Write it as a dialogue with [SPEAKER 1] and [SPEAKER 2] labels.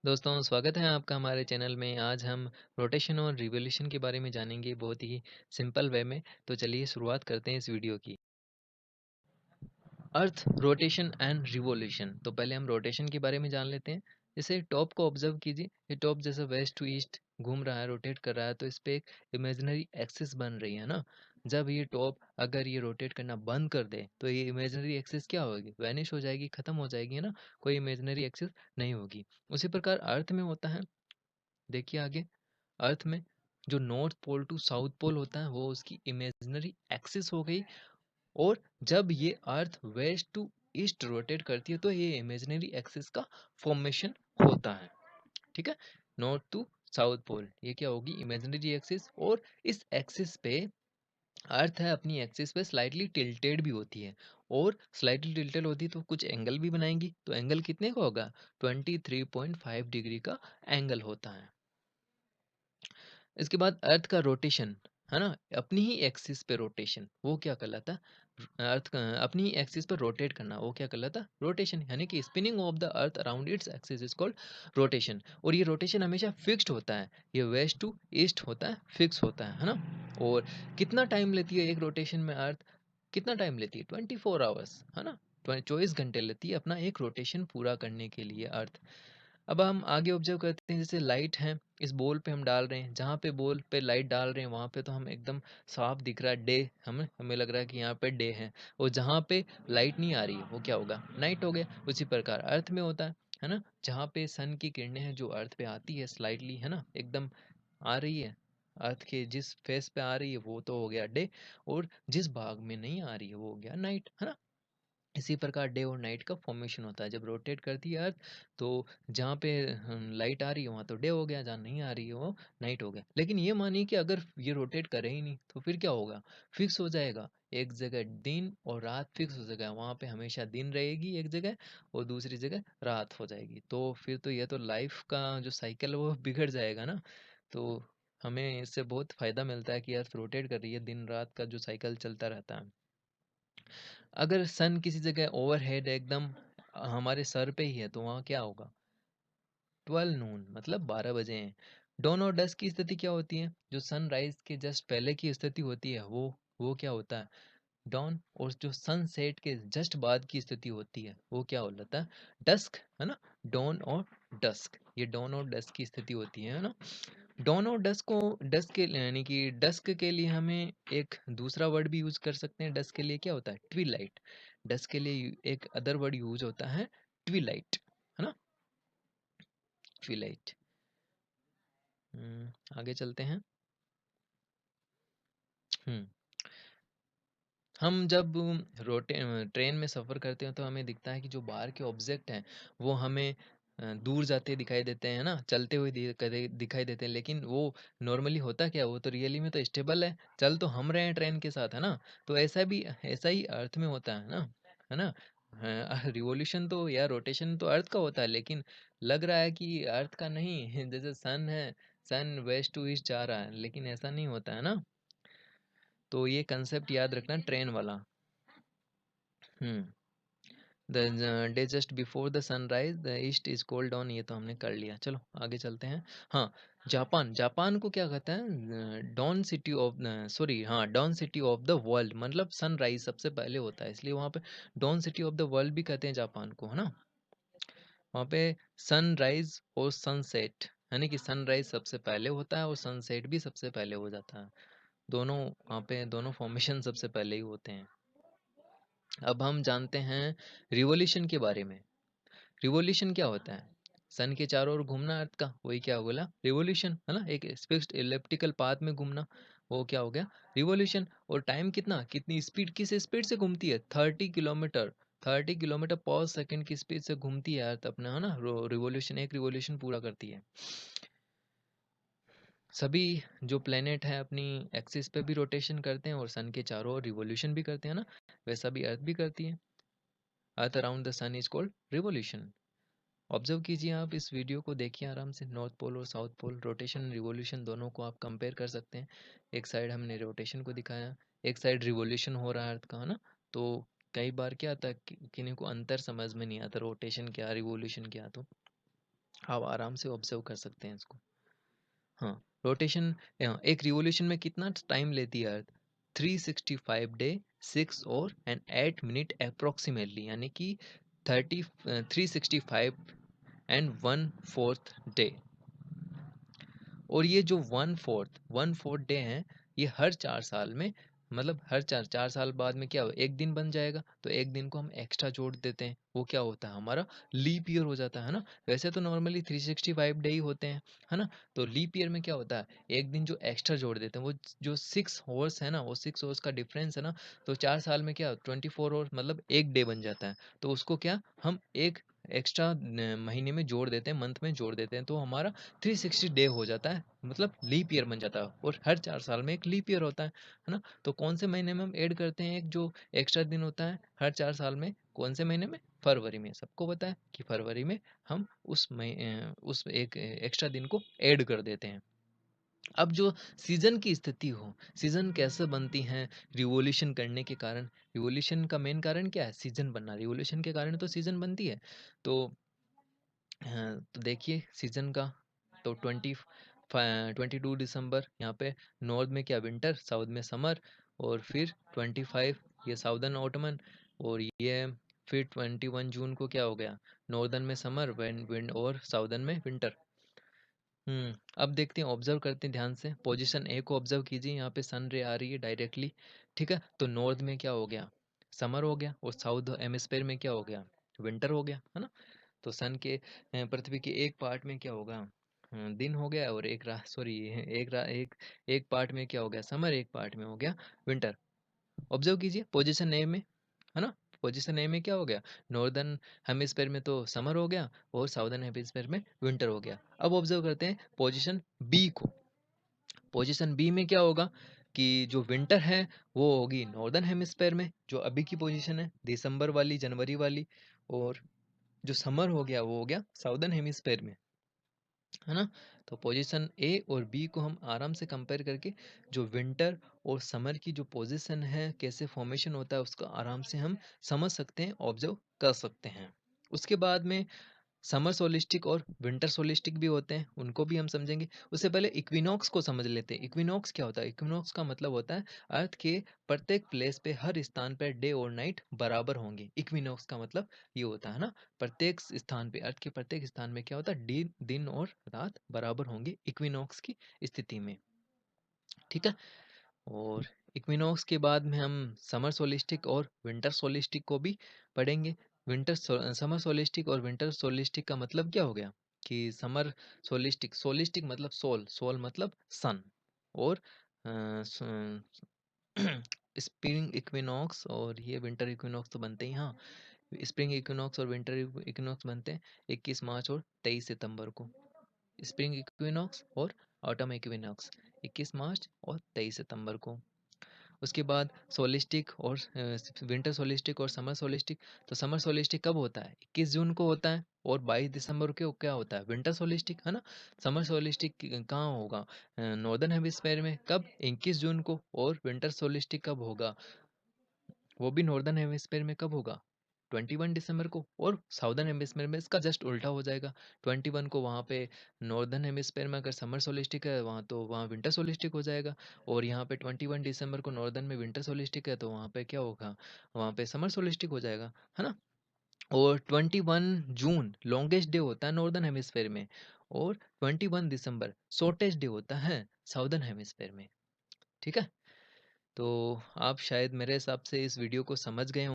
[SPEAKER 1] दोस्तों स्वागत है आपका हमारे चैनल में। आज हम रोटेशन और रिवॉल्यूशन के बारे में जानेंगे बहुत ही सिंपल वे में। तो चलिए शुरुआत करते हैं इस वीडियो की। Earth rotation and revolution. तो पहले हम रोटेशन के बारे में जान लेते हैं। जैसे टॉप को ऑब्जर्व कीजिए, ये टॉप जैसे वेस्ट टू ईस्ट घूम रहा है, रोटेट कर रहा है, तो इस पे एक इमेजिनरी एक्सिस बन रही है ना। जब ये टॉप अगर ये रोटेट करना बंद कर दे तो ये इमेजिनरी एक्सिस क्या होगी, वैनिश हो जाएगी, खत्म हो जाएगी, है ना। कोई इमेजिनरी एक्सिस नहीं होगी। उसी प्रकार अर्थ में होता है। देखिए आगे, अर्थ में जो north pole to south pole होता है वो उसकी इमेजिनरी एक्सिस हो गई। और जब ये अर्थ वेस्ट टू ईस्ट रोटेट करती है तो ये इमेजिनरी एक्सिस का फॉर्मेशन होता है। ठीक है, नॉर्थ टू साउथ पोल ये क्या होगी, इमेजिनरी एक्सिस। और इस एक्सिस पे अर्थ है अपनी एक्सिस पे स्लाइटली टिल्टेड भी होती है। और स्लाइटली टिल्टेड होती है तो कुछ एंगल भी बनाएंगी, तो एंगल कितने का होगा, 23.5 डिग्री का एंगल होता है। इसके बाद अर्थ का रोटेशन, है ना, अपनी ही एक्सिस पे रोटेशन, वो क्या कहलाता है, अर्थ का अपनी ही एक्सिस पर रोटेट करना, वो क्या कहलाता है, रोटेशन। यानी कि spinning of the earth around its axis is called rotation. और ये रोटेशन हमेशा फिक्स्ड होता है, ये वेस्ट टू ईस्ट होता है, फिक्स होता है ना। और कितना टाइम लेती है एक रोटेशन में अर्थ, कितना टाइम लेती है, 24 आवर्स, है ना। 24 घंटे लेती है अपना एक रोटेशन पूरा करने के लिए अर्थ। अब हम आगे ऑब्जर्व करते हैं, जैसे लाइट है, इस बॉल पे हम डाल रहे हैं, जहाँ पे बॉल पे लाइट डाल रहे हैं वहाँ पे तो हम एकदम साफ दिख रहा है डे, हमें हमें लग रहा है कि यहाँ पे डे है। और जहाँ पे लाइट नहीं आ रही है वो क्या होगा, नाइट हो गया। उसी प्रकार अर्थ में होता है ना। जहाँ पे सन की किरणें हैं जो अर्थ पे आती है स्लाइटली, है ना, एकदम आ रही है, अर्थ के जिस फेस पे आ रही है वो तो हो गया डे। और जिस भाग में नहीं आ रही है वो हो गया नाइट, है ना। इसी प्रकार डे और नाइट का फॉर्मेशन होता है जब रोटेट करती है अर्थ। तो जहाँ पे लाइट आ रही है वहाँ तो डे हो गया, जहाँ नहीं आ रही है वो नाइट हो गया। लेकिन ये मानिए कि अगर ये रोटेट करे ही नहीं तो फिर क्या होगा, फिक्स हो जाएगा एक जगह, दिन और रात फिक्स हो जाएगा, वहाँ पे हमेशा दिन रहेगी एक जगह और दूसरी जगह रात हो जाएगी। तो फिर तो ये तो लाइफ का जो साइकिल है वो बिगड़ जाएगा ना। तो हमें इससे बहुत फायदा मिलता है कि अर्थ रोटेट कर रही है, दिन रात का जो साइकिल चलता रहता है। अगर सन किसी जगह ओवरहेड एकदम हमारे सर पे ही है तो वहाँ क्या होगा, 12 नून मतलब 12 बजे हैं। डॉन और डस्क की स्थिति क्या होती है, जो सनराइज के जस्ट पहले की स्थिति होती है वो क्या होता है, डॉन। और जो सनसेट के जस्ट बाद की स्थिति होती है वो क्या हो जाता है, डस्क, है ना। डॉन और डस्क, ये डॉन और डस्क की स्थिति होती है ना। डॉन और डस्क को, डस्क के यानी कि डस्क के लिए हमें एक दूसरा वर्ड भी यूज कर सकते हैं। डस्क के लिए क्या होता है, ट्विलाइट। डस्क के लिए एक अदर वर्ड यूज होता है, ट्विलाइट, है ना, ट्विलाइट। आगे चलते हैं। हम्म हम जब रोटे ट्रेन में सफ़र करते हैं तो हमें दिखता है कि जो बाहर के ऑब्जेक्ट हैं वो हमें दूर जाते दिखाई देते हैं ना, चलते हुए दिखाई देते हैं। लेकिन वो नॉर्मली होता क्या है, वो तो रियली में तो स्टेबल है, चल तो हम रहे हैं ट्रेन के साथ, है ना। तो ऐसा ही अर्थ में होता है ना। रिवॉल्यूशन तो या रोटेशन तो अर्थ का होता है, लेकिन लग रहा है कि अर्थ का नहीं जैसे सन है, सन वेस्ट टू ईस्ट जा रहा है, लेकिन ऐसा नहीं होता है ना। तो ये कंसेप्ट याद रखना ट्रेन वाला। Hmm the day just before the sunrise the east is cold down, ये तो हमने कर लिया। चलो आगे चलते हैं। हाँ, जापान, जापान को क्या कहते हैं, डॉन सिटी ऑफ, सॉरी हाँ, dawn city of the world, मतलब सनराइज सबसे पहले होता है इसलिए वहाँ पे dawn city of the world भी कहते हैं जापान को, है ना। वहाँ पे सनराइज और सनसेट, यानी कि सनराइज सबसे पहले होता है और सनसेट भी सबसे पहले हो जाता है। दोनों वहाँ पे दोनों फॉर्मेशन सबसे पहले ही होते हैं। अब हम जानते हैं रिवॉल्यूशन के बारे में। रिवॉल्यूशन क्या होता है, सन के चारों ओर घूमना अर्थ का, वही क्या बोला, रिवॉल्यूशन, है ना। एक फिक्स्ड इलिप्टिकल पाथ में घूमना, वो क्या हो गया, रिवॉल्यूशन। और टाइम कितना, कितनी स्पीड, किस स्पीड से घूमती है, 30 किलोमीटर, 30 किलोमीटर पर सेकंड की स्पीड से घूमती है अर्थ अपना, है ना। रिवॉल्यूशन, एक रिवॉल्यूशन पूरा करती है। सभी जो प्लेनेट है अपनी एक्सिस पे भी रोटेशन करते हैं और सन के चारों ओर रिवॉल्यूशन भी करते हैं ना, वैसा भी अर्थ भी करती है। Earth around the sun is called revolution. Observe कीजिए, आप इस वीडियो को देखिए आराम से, नॉर्थ पोल और साउथ पोल, रोटेशन रिवॉल्यूशन दोनों को आप कंपेयर कर सकते हैं। एक साइड हमने रोटेशन को दिखाया, एक साइड रिवॉल्यूशन हो रहा है अर्थ का, है ना। तो कई बार क्या आता है किन्हीं को अंतर समझ में नहीं आता, रोटेशन क्या रिवॉल्यूशन क्या। तो आप आराम से ऑब्जर्व कर सकते हैं इसको। हाँ, रोटेशन एक रिवॉल्यूशन में कितना टाइम लेती है अर्थ? 365 डे 6 और एंड 8 मिनट अप्रोक्सीमेटली, यानी कि 365 एंड 1/4 डे। और ये जो 1/4 डे हैं, ये हर 4 साल में, मतलब हर चार चार साल बाद में क्या हो, एक दिन बन जाएगा, तो एक दिन को हम एक्स्ट्रा जोड़ देते हैं, वो क्या होता है, हमारा लीप ईयर हो जाता है ना। वैसे तो नॉर्मली 365 डे ही होते हैं, है ना। तो लीप ईयर में क्या होता है, एक दिन जो एक्स्ट्रा जोड़ देते हैं, वो जो 6 हॉर्स है ना, वो 6 हॉर्स का डिफरेंस है ना। तो 4 साल में क्या 24 हॉर्स, मतलब एक डे बन जाता है। तो उसको क्या हम एक एक्स्ट्रा महीने में जोड़ देते हैं, मंथ में जोड़ देते हैं, तो हमारा 360 डे हो जाता है, मतलब लीप ईयर बन जाता है। और हर 4 साल में एक लीप ईयर होता है ना। तो कौन से महीने में हम ऐड करते हैं एक जो एक्स्ट्रा दिन होता है हर 4 साल में, कौन से महीने में? फरवरी में। सबको पता है कि फरवरी में हम उस एक एक्स्ट्रा दिन को ऐड कर देते हैं। अब जो सीजन की स्थिति हो, सीजन कैसे बनती हैं रिवोल्यूशन करने के कारण? रिवोल्यूशन का मेन कारण क्या है? सीजन बनना। रिवोल्यूशन के कारण तो सीजन बनती है। तो तो देखिए सीजन का, तो 22 दिसंबर यहाँ पे नॉर्थ में क्या विंटर, साउथ में समर। और फिर 25 ये साउदर्न ऑटमन। और ये फिर 21 जून को क्या हो गया, नॉर्दर्न में समर, विंड और साउदर्न में विंटर। अब देखते हैं, ऑब्जर्व करते हैं ध्यान से। पोजीशन ए को ऑब्जर्व कीजिए, यहाँ पे सन रे आ रही है डायरेक्टली, ठीक है। तो नॉर्थ में क्या हो गया, समर हो गया, और साउथ हेमिस्फेयर में क्या हो गया, विंटर हो गया, है ना। तो सन के पृथ्वी के एक पार्ट में क्या होगा, दिन हो गया, और एक रात, सॉरी, एक पार्ट में क्या हो गया समर, एक पार्ट में हो गया विंटर। ऑब्जर्व कीजिए पोजीशन ए में, है ना। पोजीशन ए में क्या हो गया, नॉर्दर्न हेमिस्फेयर में तो समर हो गया, और साउदर्न हेमिस्फेयर में विंटर हो गया। अब ऑब्जर्व करते हैं पोजीशन बी को। पोजीशन बी में क्या होगा कि जो विंटर है वो होगी नॉर्दर्न हेमिस्फेयर में, जो अभी की पोजीशन है दिसंबर वाली, जनवरी वाली। और जो समर हो गया वो हो गया साउदर्न हेमिस्फेयर में, है ना। तो पोजीशन ए और बी को हम आराम से कंपेयर करके जो विंटर और समर की जो पोजीशन है, कैसे फॉर्मेशन होता है, उसको आराम से हम समझ सकते हैं, ऑब्जर्व कर सकते हैं। उसके बाद में समर सोलिस्टिक और विंटर सोलिस्टिक भी होते हैं, उनको भी हम समझेंगे। उससे पहले इक्विनॉक्स को समझ लेते हैं। इक्विनॉक्स क्या होता है? इक्विनॉक्स का मतलब होता है अर्थ के प्रत्येक प्लेस पे, हर स्थान पे डे और नाइट बराबर होंगे। इक्विनॉक्स का मतलब ये होता है ना, प्रत्येक स्थान पे, अर्थ के प्रत्येक स्थान में क्या होता है, दिन और रात बराबर होंगे इक्विनॉक्स की स्थिति में, ठीक है। और इक्विनॉक्स के बाद में हम समर सोलिस्टिक और विंटर सोलिस्टिक को भी पढ़ेंगे। समर सोलिस्टिक और विंटर सोलिस्टिक का मतलब क्या हो गया कि समर सोलिस्टिक, सोलिस्टिक मतलब सोल, सोल मतलब सन। और स्प्रिंग इक्विनॉक्स और ये विंटर इक्विनॉक्स तो बनते ही, हाँ। स्प्रिंग इक्विनॉक्स और विंटर इक्विनॉक्स बनते हैं 21 मार्च और 23 सितंबर को। स्प्रिंग इक्विनॉक्स और ऑटम इक्विनॉक्स 21 मार्च और 23 सितंबर को। उसके बाद सोलिस्टिक और विंटर सोलिस्टिक और समर सोलिस्टिक। तो समर सोलिस्टिक कब होता है, 21 जून को होता है। और 22 दिसंबर को क्या होता है, विंटर सोलिस्टिक, है ना। समर सोलिस्टिक कहाँ होगा, नॉर्दर्न हेमिस्फेयर में, कब, 21 जून को। और विंटर सोलिस्टिक कब होगा, वो भी नॉर्दर्न हेमिस्फेयर में कब होगा, 21 दिसंबर को। और साउदर्न हेमिस्फेयर में इसका जस्ट उल्टा हो जाएगा, 21 को वहाँ पे नॉर्दर्न हेमिस्फेयर में अगर समर सोलिस्टिक है वहाँ, तो वहाँ विंटर सोलिस्टिक हो जाएगा। और यहाँ पे 21 दिसंबर को नॉर्दर्न में विंटर सोलिस्टिक है, तो वहाँ पे क्या होगा, वहाँ पे समर सोलिस्टिक हो जाएगा, है ना। और 21 जून लॉन्गेस्ट डे होता है नॉर्दर्न हेमिस्फेयर में, और 21 दिसंबर शॉर्टेस्ट डे होता है साउदर्न हेमिस्फेयर में, ठीक है। तो आप शायद मेरे हिसाब से इस वीडियो को समझ गए